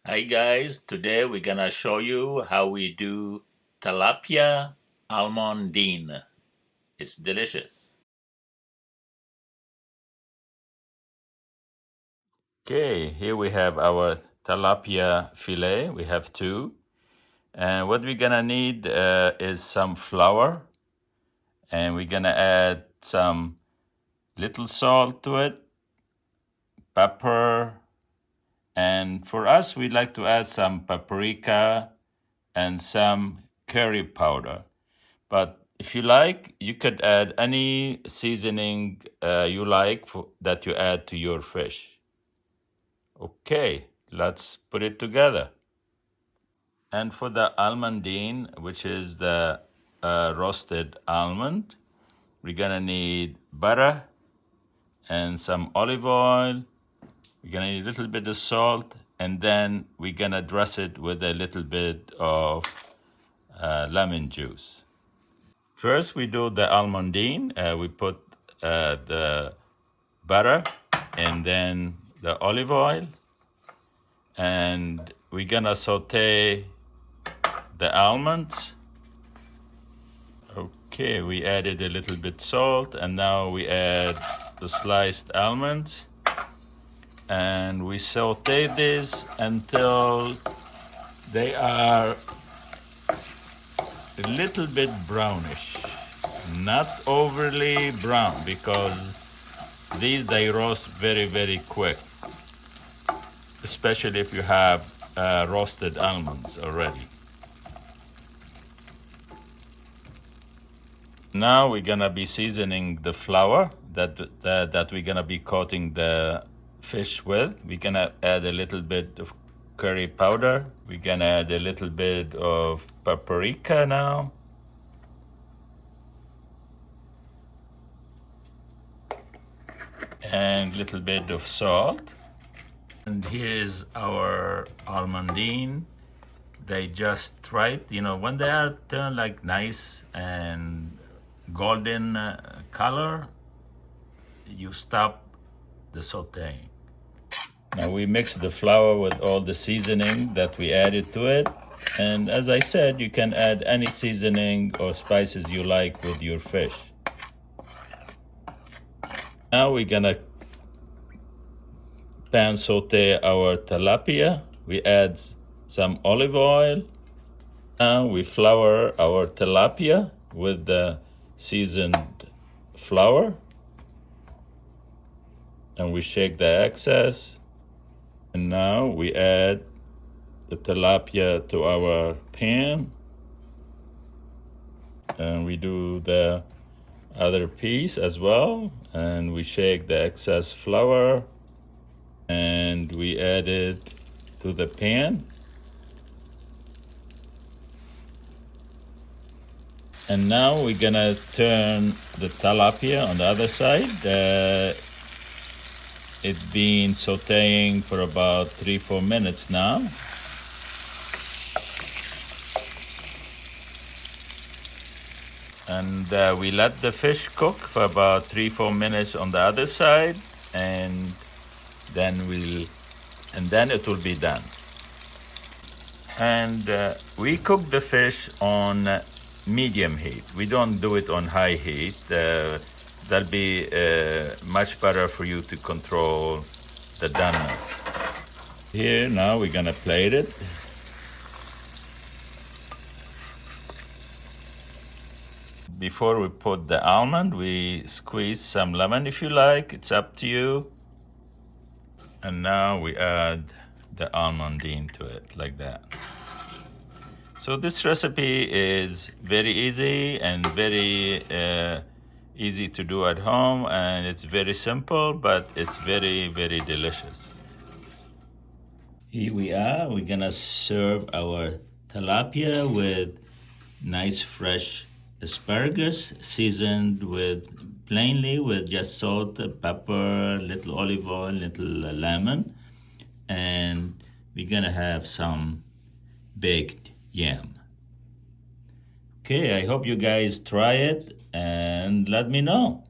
Hi guys, today we're gonna show you how we do Talapia Amandine. It's delicious. Okay, here we have our tilapia fillet. We have two. And what we're gonna need is some flour. And we're gonna add some little salt to it, pepper. And for us, we like to add some paprika and some curry powder. But if you like, you could add any seasoning you like that you add to your fish. Okay, let's put it together. And for the almandine, which is the roasted almond, we're gonna need butter and some olive oil. We're gonna need a little bit of salt, and then we're gonna dress it with a little bit of lemon juice. First, we do the almandine. We put the butter and then the olive oil, and we're gonna saute the almonds. Okay, we added a little bit salt, and now we add the sliced almonds, and we saute this until they are a little bit brownish, not overly brown, because they roast very quick, especially if you have roasted almonds already. Now we're gonna be seasoning the flour that we're gonna be coating the fish with. We're gonna add a little bit of curry powder. We're gonna add a little bit of paprika now. And a little bit of salt. And here's our almandine. They just right, when they are turned like nice and golden color, you stop the sauteing. Now we mix the flour with all the seasoning that we added to it. And as I said, you can add any seasoning or spices you like with your fish. Now we're gonna pan saute our tilapia. We add some olive oil. Now we flour our tilapia with the seasoned flour. And we shake the excess. And now we add the tilapia to our pan. And we do the other piece as well. And we shake the excess flour. And we add it to the pan. And now we're gonna turn the tilapia on the other side. It's been sauteing for about 3-4 minutes now. And we let the fish cook for about 3-4 minutes on the other side, and then it will be done. And we cook the fish on medium heat. We don't do it on high heat. That'll be much better for you to control the doneness. Here now we're gonna plate it. Before we put the almond, we squeeze some lemon if you like. It's up to you. And now we add the almandine to it like that. So this recipe is very easy and very easy to do at home, and it's very simple, but it's very delicious. Here we are. We're gonna serve our tilapia with nice fresh asparagus, seasoned plainly with just salt, pepper, little olive oil, little lemon, and we're gonna have some baked yam. Okay, I hope you guys try it and let me know.